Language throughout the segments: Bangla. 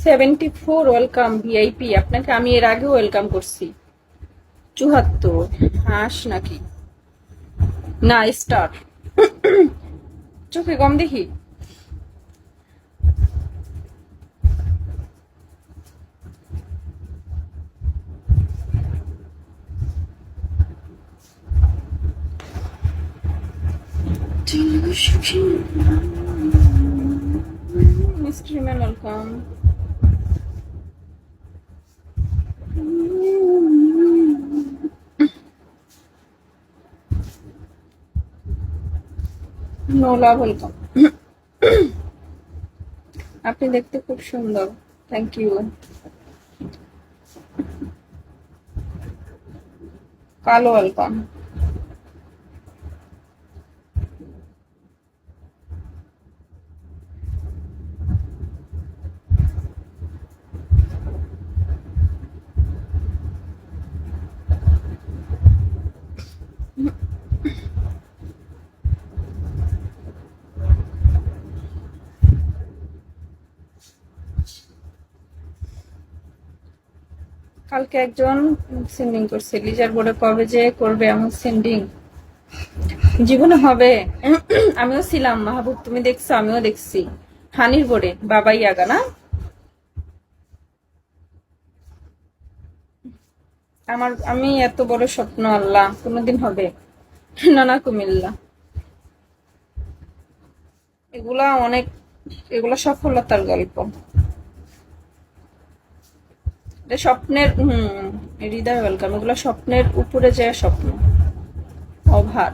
74 ওয়েলকাম ভিআইপি, আপনাকে আমি এর আগে ওয়েলকাম করছি। 74 হাঁস নাকি না স্টার? চোখে কম দেখি। Mystery man welcome. নোলা ওয়েলকাম। আপনি দেখতে খুব সুন্দর, থ্যাংক ইউ। কালো ওয়েলকাম। কালকে একজন সেন্ডিং করছে, লিজার বোর্ডে কবে যে করবে এমন সেন্ডিং? জীবনে হবে। আমিও ছিলাম মাহবুব, তুমি দেখছো? আমিও দেখছি হানির বোর্ডে, বাবাই আগা না? আমি এত বড় স্বপ্ন আল্লাহ কোনোদিন হবে না? না কুমিল্লা, এগুলা অনেক, এগুলা সফলতার গল্প। স্বপ্নের হৃদয় ওয়েলকাম। এগুলো স্বপ্নের উপরে যায় স্বপ্ন, অভার।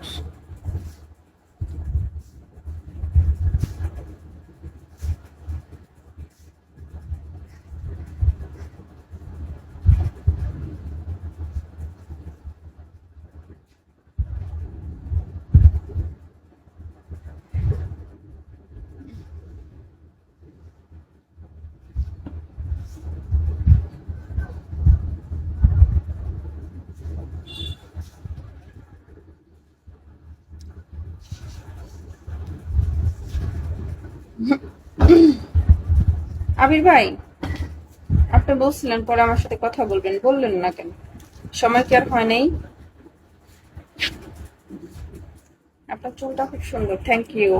আবির ভাই, আপনি বলছিলেন পরে আমার সাথে কথা বলবেন, বললেন না কেন? সময় কি আর হয় নাই? আপনার চুলটা খুব সুন্দর, থ্যাংক ইউ।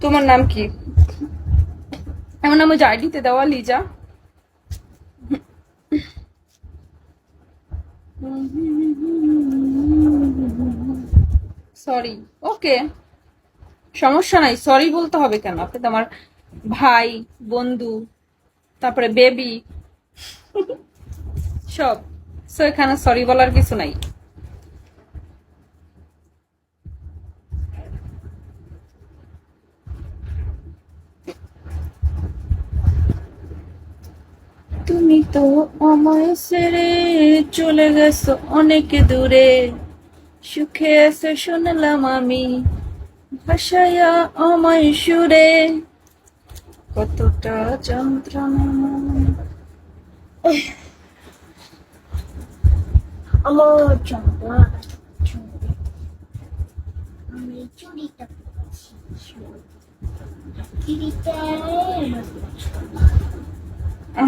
তোমার নাম কি? আমার নাম ওই আইডিতে দেওয়া, লিজা। সরি, ওকে, সমস্যা নাই। সরি বলতে হবে কেন? আপনি তো আমার ভাই, বন্ধু, তারপরে বেবি, সব। সো এখানে সরি বলার কিছু নাই। তুমি তো আমায় ছেড়ে চলে গেছো অনেক দূরে, সুখে আছে শুনলাম আমি, ভাসায়া আমায় সুরে, কতটা যন্ত্রণা। আমার যন্ত্রণা, আমি চুরিটা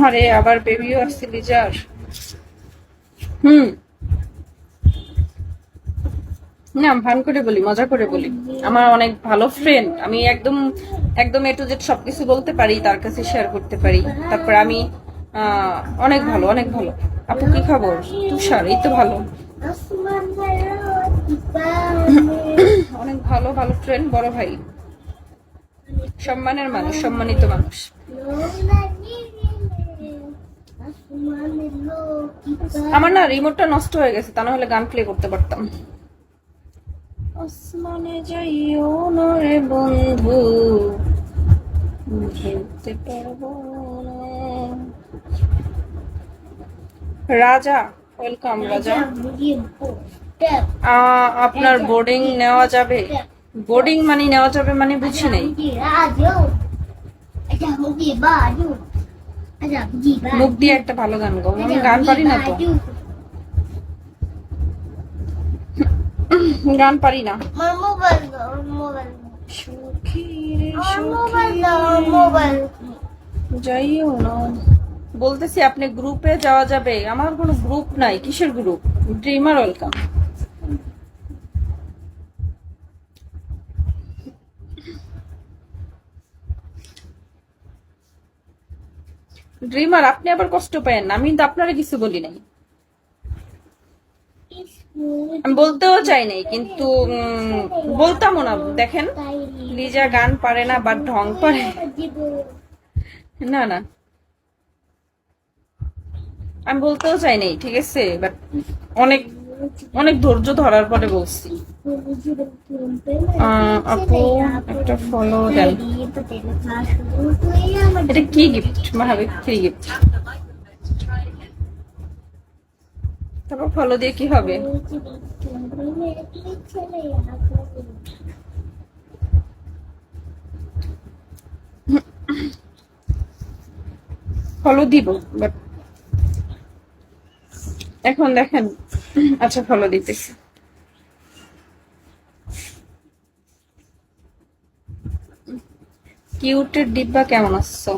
আরে আবার বেবিও আসছে লিজার। না, ভান করে বলি, মজা করে বলি। আমার অনেক ভালো ফ্রেন্ড, আমি একদম একদম এ টু জেড সবকিছু বলতে পারি, তার কাছে শেয়ার করতে পারি। তারপর আমি অনেক ভালো, অনেক ভালো। আপু কি খবর? তুষার, এই তো ভালো। অনেক ভালো, ভালো ফ্রেন্ড, বড় ভাই, সম্মানের মানুষ, সম্মানিত মানুষ। আমার না রিমোটটা নষ্ট হয়ে গেছে, তা না হলে গান প্লে করতে পারতাম। আসমানে যাইও না রে বন্ধু, যেতে পারবো না। রাজা ওয়েলকাম। রাজা, আপনার বোর্ডিং নেওয়া যাবে? বোর্ডিং মানে নেওয়া যাবে মানে বুঝি নাই। মুখ দিয়ে একটা ভালো গান গাও। আমি গান পারি না তো। গান পারি না। আমার মোবাইল দাও, মোবাইল সখী রে আমার মোবাইল সখী দাও, মোবাইল যাইও না। বলতেছি আপনি গ্রুপে যাওয়া যাবে, আমার কোনো গ্রুপ নাই। কিসের গ্রুপ? Dreamer welcome. ড্রিমার আপনি আবার কষ্ট পায়েন না, আমি কিন্তু আপনারা কিছু বলি নাই, আমি বলতেও চাই নাই, কিন্তু বলতামও না। দেখেন লিজা গান পারে না বা ঢং পারে না, না আমি বলতেও চাই নাই, ঠিক আছে, বাট অনেক অনেক ধৈর্য ধরার পরে বলছি। আপু একটা ফলো দেন। এটা কি গিফট? Mahavir free gift. তারপর ফলো দিয়ে কি হবে? ফলো দিব, বাট এখন দেখেন। আচ্ছা ফলো দিতেছি। কিউটের ডিব্বা কেমন আছো?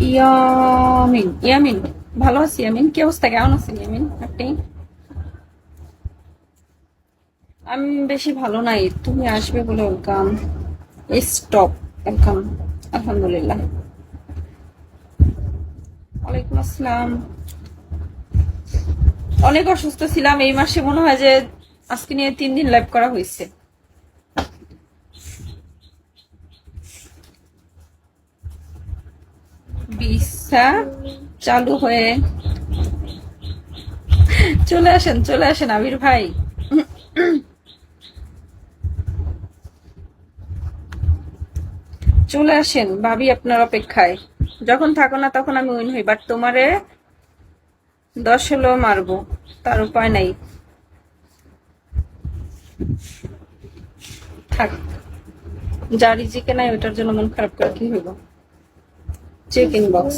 ইয়ামিন, ইয়ামিন ভালো আছি। ইয়ামিন কি অবস্থা, কেমন আছেন ইয়ামিন আপনি? আমি বেশি ভালো নাই, তুমি আসবে বলে ওয়েলকাম। Stop, welcome. আলহামদুলিল্লাহ। ওয়ালাইকুম আসসালাম। অনেক অসুস্থ ছিলাম এই মাসে, মনে হয় যে আজকে নিয়ে 3 দিন লাইভ করা হয়েছে। ভিসা চালু হয়ে চলে আসেন, চলে আসেন আবির ভাই। চলে আসেন ভাবি, আপনার অপেক্ষায়। যখন থাকো না তখন আমি উইন হই, বাট তোমারে 10 হলেও মারবো, তার উপায় নাই। থাক, যার রিজিকে নাই ওটার জন্য মন খারাপ করে কি হইব? Check inbox.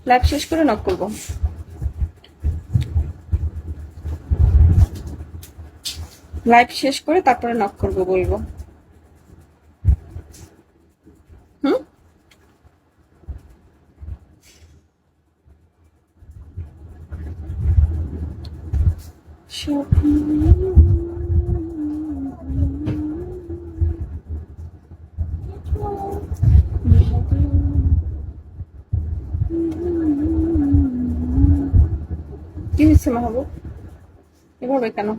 লাইভ শেষ করে নক করবো। লাইভ শেষ করে তারপরে নক করবো, বলবো। হুম, কি হয়েছে মাহবুব, এভাবে কেন?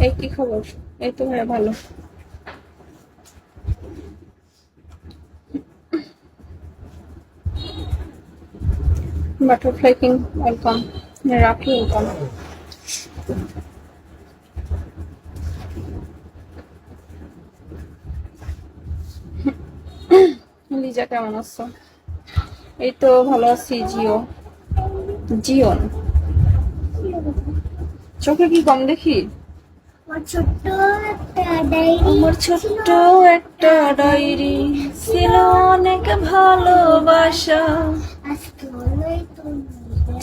এই কি খবর? এই তো ভাইয়া ভালো। বাটারফ্লাই কিং ওয়েলকাম, রাখি ওয়েলকাম। লিজা কেমন আছো? এই তো ভালো আছি। জিও, জিওন। চোখে কি কম দেখি? আমার ছোট্ট একটা ডায়েরি ছিল অনেক ভালোবাসা।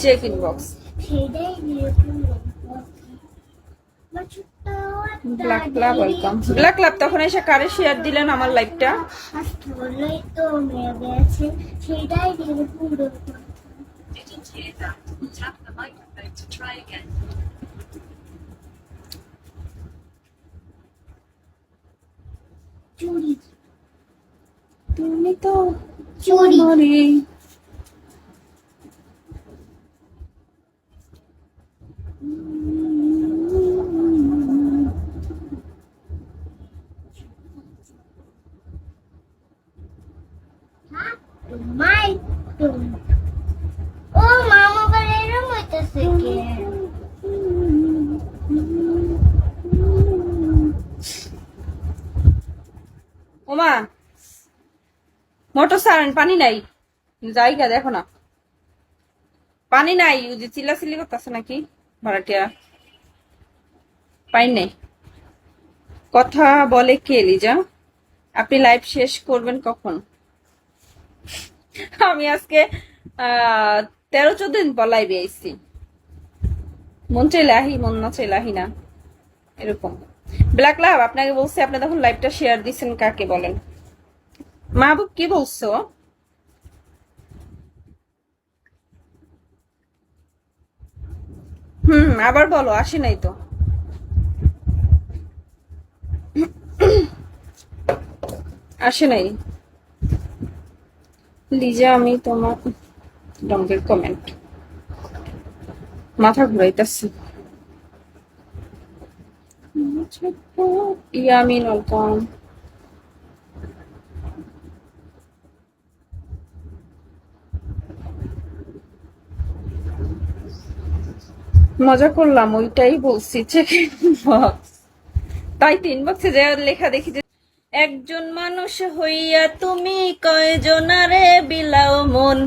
Check inbox. Black club welcome. Black club তখন এসে কারে শেয়ার দিলেন আমার লাইভটা? তুমি তো চুরি। ও মামা বাড়ির এরম হইতেছে কি? বৌমা মোটর সারেন, পানি নাই, জায়গা দেখো না, পানি নাই। ওই যে চিল্লাচিল্লি করতেছে নাকি ভাড়াটিয়া, পানি নেই। কথা বলে কে লিজা? আপনি লাইভ শেষ করবেন কখন? আমি আজকে 13-14 দিন পর লাইভে আইছি। মন চাইলে আহি, মন না চাইলে আহি না, এরকম। ব্ল্যাক লাভ, আপনাকে বলছি আপনি তখন লাইভটা শেয়ার দিচ্ছেন কাকে বলেন? মাহবুব কি বলছো? আবার বলো, আসি নাই তো। আসে নাই লিজা, আমি তোমার রঙের কমেন্ট, মাথা ঘুরাইতেছে। ইয়ামিন ওয়েলকাম। মজা করলাম, ওইটাই বলছি। চেকিং বক্স, তাই 3 বক্সে যা লেখা দেখি যে একজন মানুষ হইয়া তুমি কয়জনারে বিলাও মন,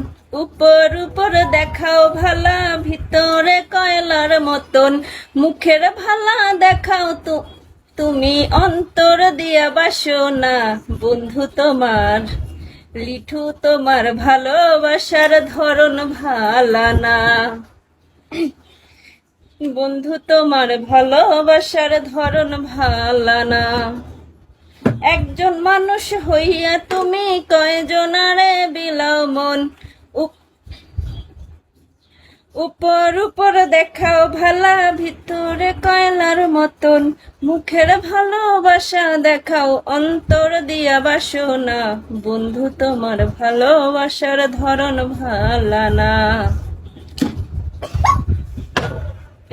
উপর উপর দেখাও ভালা, ভিতরে কয়লার মতন, মুখের ভালা দেখাও তুমি অন্তর দিয়া বাসো না। বন্ধু তোমার লিঠু, তোমার ভালোবাসার ধরন ভালা না। বন্ধু তোমার ভালোবাসার ধরন ভালা না। একজন মানুষ হইয়া তুমি কয়জনারে বিলাও মন, উপর উপর দেখাও ভালা, ভিতরে কয়লার মতন, মুখের ভালোবাসা দেখাও অন্তর দিয়া বাসো না। বন্ধু তোমার ভালোবাসার ধরন ভালা না।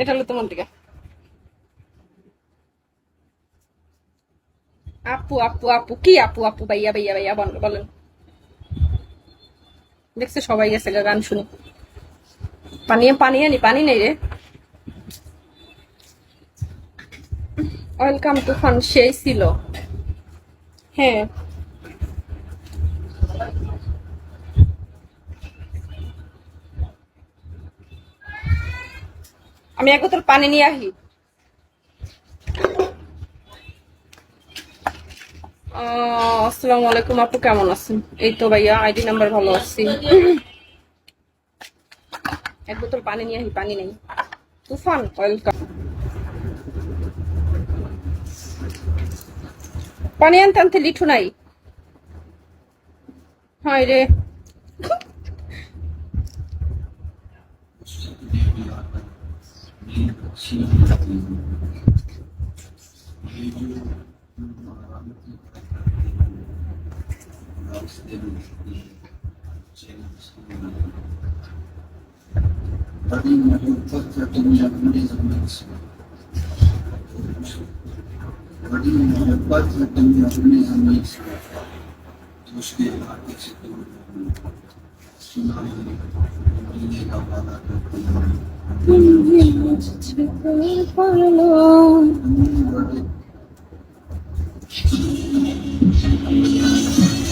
এটা হলো তোমার দিকে। আপু আপু আপু কি আপু আপু, ভাইয়া ভাইয়া ভাইয়া বলেন। দেখছে সবাই গেছে গান শুনে। পানি পানি আনি, পানি নেই রে। ওয়েলকাম তুফান, সেই ছিল। হ্যাঁ আমি এক বোতল পানি নিয়ে আহি। আসসালামু আলাইকুম আপু, কেমন আছেন? এই তো ভাইয়া, আইডি নাম্বার ভালো আছি। এক বোতল পানি নিয়ে আহি, পানি নেই। তুফান ওয়েলকাম। পানি আনতে আনতে লিঠু নাই। হায় রে,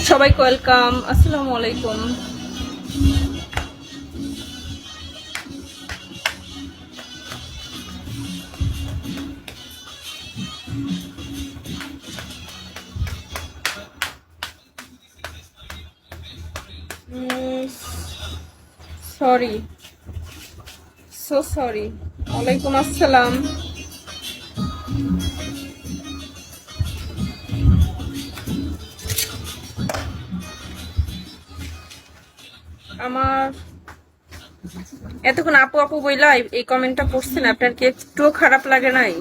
সবাইকে ওয়েলকাম, আসসালামু আলাইকুম। Sorry, so sorry. ওয়ালাইকুম আসসালাম। আমার এতক্ষণ আপু আপু বইলা এই কমেন্টটা পড়ছেন, আপনার কি একটুও খারাপ লাগে নাই?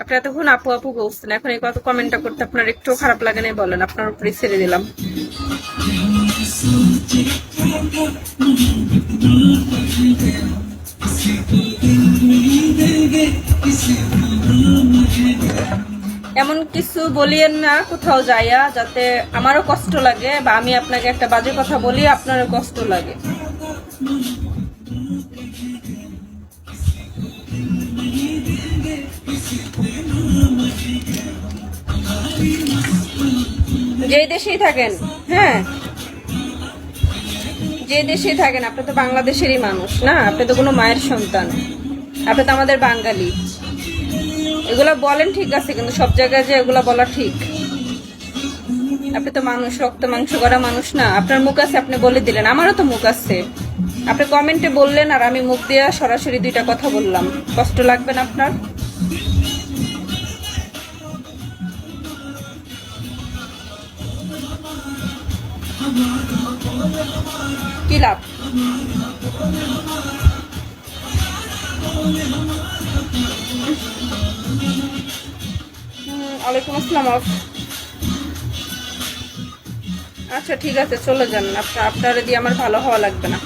আপনি এতক্ষণ আপু আপু বলছেন, এখন এই কত কমেন্টটা করতে আপনার একটুও খারাপ লাগে নাই বলেন? আপনার উপরে ছেড়ে দিলাম। এমন কিছু বলিয়েন না কোথাও যাইয়া, যাতে আমারও কষ্ট লাগে, বা আমি আপনাকে একটা বাজে কথা বলি আপনারও কষ্ট লাগে। যে দেশেই থাকেন, হ্যাঁ যে দেশেই থাকেন, আপনি তো বাংলাদেশেরই মানুষ না, আপনি তো কোনো মায়ের সন্তান, আপনি তো আমাদের বাঙালি। এগুলা বলেন ঠিক আছে, কিন্তু সব জায়গায় যে এগুলা বলা ঠিক? আপনি তো মানুষ, রক্ত মাংস করা মানুষ না? আপনার মুখ আছে, আপনি বলে দিলেন। আমারও তো মুখ আছে, আপনি কমেন্টে বললেন আর আমি মুখ দিয়ে সরাসরি দুইটা কথা বললাম। কষ্ট লাগবে না আপনার? কি লাভ? ওয়ালাইকুম আসসালাম। আচ্ছা ঠিক আছে, চলে যান। আপনার দিয়ে আমার ভালো হওয়া লাগবে না।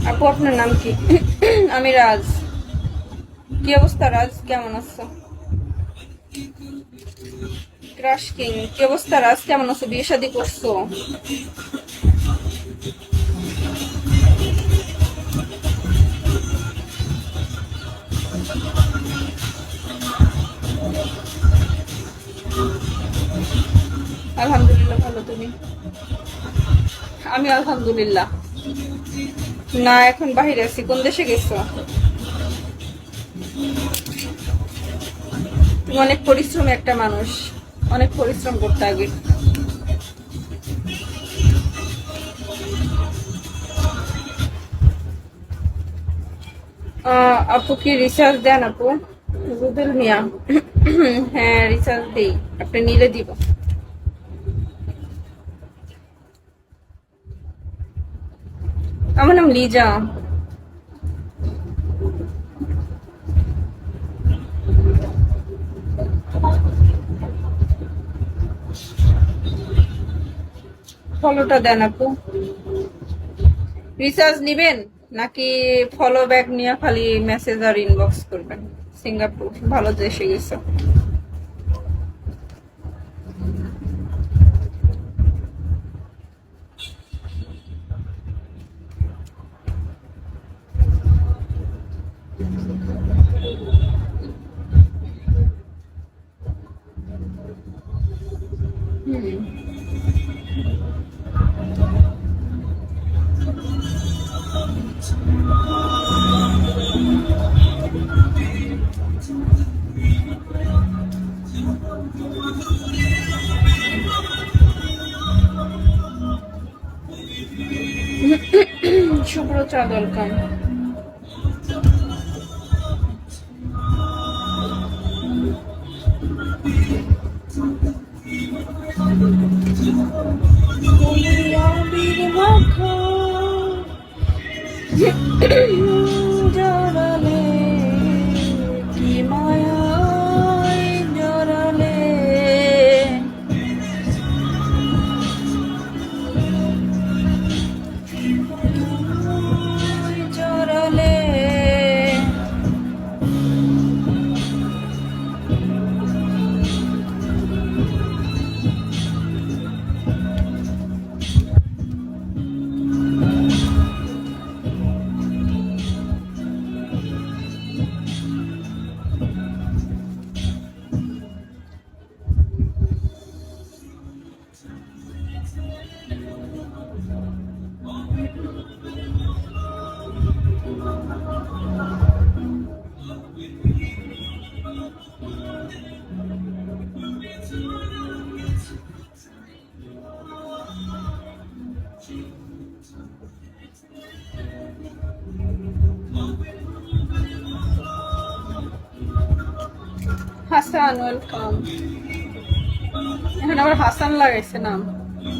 আপু আপনার নাম কি? আমি রাজ। কি অবস্থা রাজ, কেমন আছো? ক্রাশ কিং, কি অবস্থা রাজ, কেমন আছো? বিয়ে শাদী করছো? আলহামদুলিল্লাহ ভালো, তুমি? আমি আলহামদুলিল্লাহ। না এখন বাহিরে আছি। কোন দেশে গেছো? তুমি অনেক পরিশ্রমী একটা মানুষ, অনেক পরিশ্রম করতে হবে। আপু কি রিচার্জ দেন আপু? রুবেল মিয়া, হ্যাঁ রিচার্জ দিই, আপনি নিলে দিব। আমার নাম লিজা। ফলোটা দেন আপু। রিচার্জ নিবেন নাকি ফলো ব্যাক নিয়ে খালি মেসেজ আর ইনবক্স করবেন? সিঙ্গাপুর, ভালো দেশে গেছে। শুভ্র চা দরকার। জড়ালে কি মায়ায় জড়ালে জড়ালে হাসান ওয়েলকাম। এখন আবার হাসান লাগাইছে নাম।